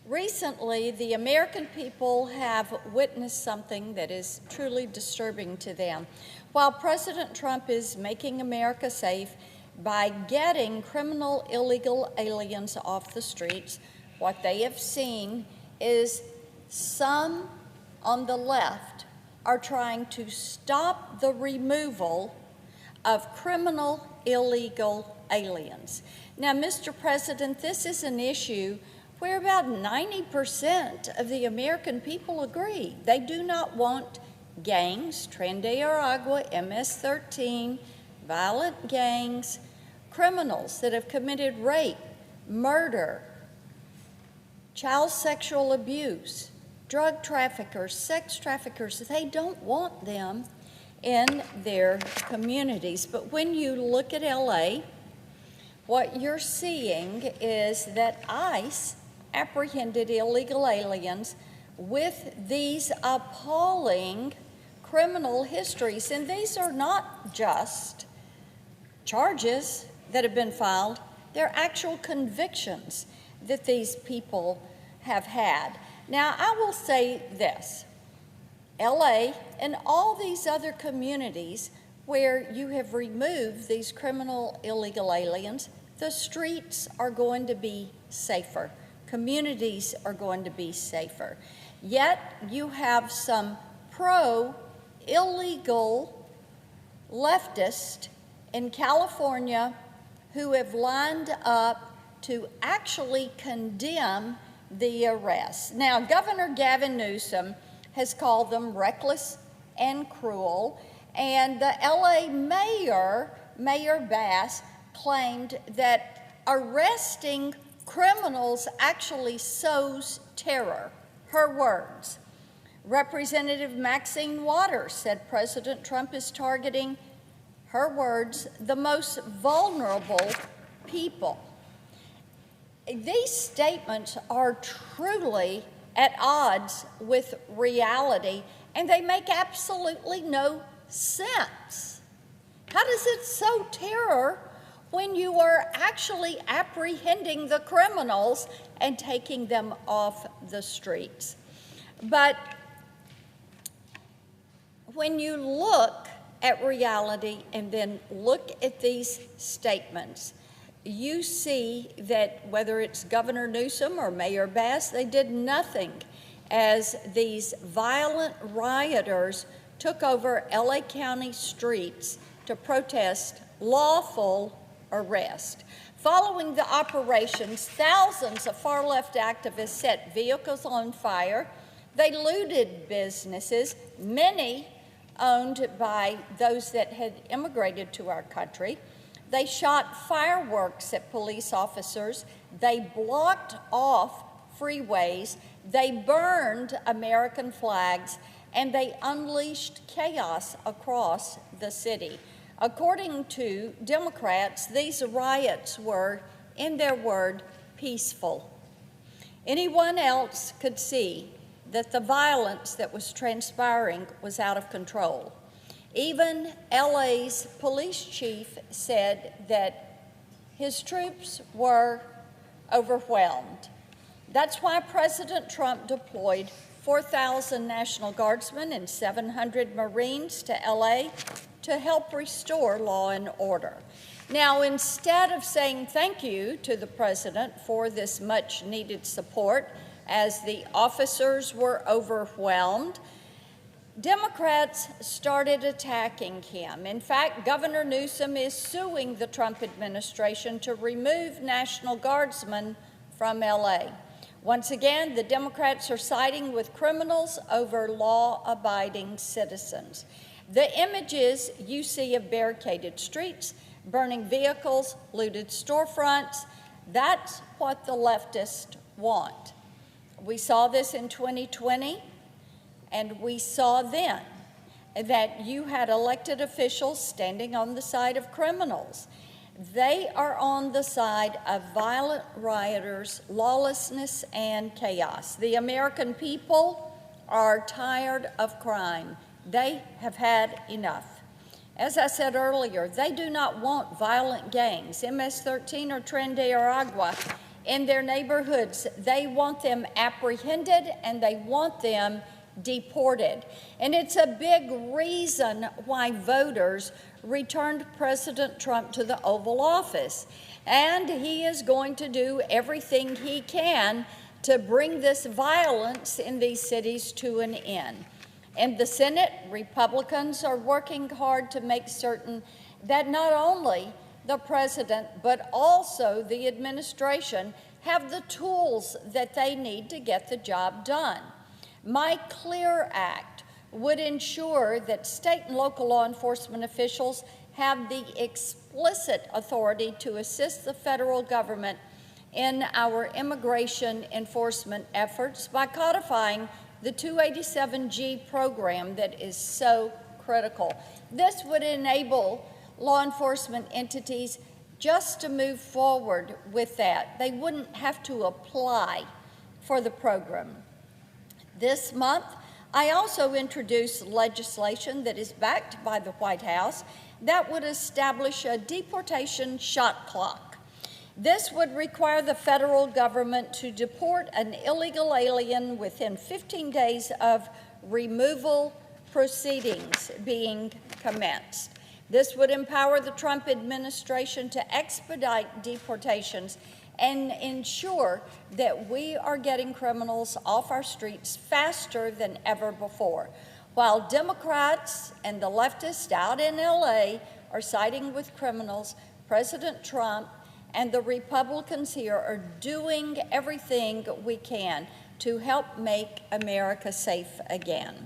Recently, the American people have witnessed something that is truly disturbing to them. While President Trump is making America safe by getting criminal illegal aliens off the streets, what they have seen is some on the left are trying to stop the removal of criminal illegal aliens. Now, Mr. President, this is an issue where about 90% of the American people agree. They do not want gangs, Tren de Aragua, MS-13, violent gangs, criminals that have committed rape, murder, child sexual abuse, drug traffickers, sex traffickers. They don't want them in their communities. But when you look at LA, what you're seeing is that ICE apprehended illegal aliens with these appalling criminal histories. And these are not just charges that have been filed, they're actual convictions that these people have had. Now, I will say this, LA and all these other communities where you have removed these criminal illegal aliens, the streets are going to be safer. Communities are going to be safer. Yet you have some pro-illegal leftists in California who have lined up to actually condemn the arrests. Now, Governor Gavin Newsom has called them reckless and cruel, and the LA mayor, Mayor Bass, claimed that arresting criminals actually sows terror. Her words. Representative Maxine Waters said President Trump is targeting, her words, the most vulnerable people. These statements are truly at odds with reality, and they make absolutely no sense. How does it sow terror when you are actually apprehending the criminals and taking them off the streets? But when you look at reality and then look at these statements, you see that whether it's Governor Newsom or Mayor Bass, they did nothing as these violent rioters took over LA County streets to protest lawful arrest. Following the operations, thousands of far-left activists set vehicles on fire. They looted businesses, many owned by those that had immigrated to our country. They shot fireworks at police officers. They blocked off freeways. They burned American flags, and they unleashed chaos across the city. According to Democrats, these riots were, in their word, peaceful. Anyone else could see that the violence that was transpiring was out of control. Even LA's police chief said that his troops were overwhelmed. That's why President Trump deployed 4,000 National Guardsmen and 700 Marines to LA to help restore law and order. Now, instead of saying thank you to the president for this much needed support as the officers were overwhelmed, Democrats started attacking him. In fact, Governor Newsom is suing the Trump administration to remove National Guardsmen from LA. Once again, the Democrats are siding with criminals over law-abiding citizens. The images you see of barricaded streets, burning vehicles, looted storefronts, that's what the leftists want. We saw this in 2020, and we saw then that you had elected officials standing on the side of criminals. They are on the side of violent rioters, lawlessness, and chaos. The American people are tired of crime. They have had enough. As I said earlier, they do not want violent gangs, MS-13 or Tren de Aragua, in their neighborhoods. They want them apprehended and they want them deported. And it's a big reason why voters returned President Trump to the Oval Office. And he is going to do everything he can to bring this violence in these cities to an end. In the Senate, Republicans are working hard to make certain that not only the president, but also the administration have the tools that they need to get the job done. My Clear Act would ensure that state and local law enforcement officials have the explicit authority to assist the federal government in our immigration enforcement efforts by codifying the 287G program that is so critical. This would enable law enforcement entities just to move forward with that. They wouldn't have to apply for the program. This month, I also introduced legislation that is backed by the White House that would establish a deportation shot clock. This would require the federal government to deport an illegal alien within 15 days of removal proceedings being commenced. This would empower the Trump administration to expedite deportations and ensure that we are getting criminals off our streets faster than ever before. While Democrats and the leftists out in LA are siding with criminals, President Trump and the Republicans here are doing everything we can to help make America safe again.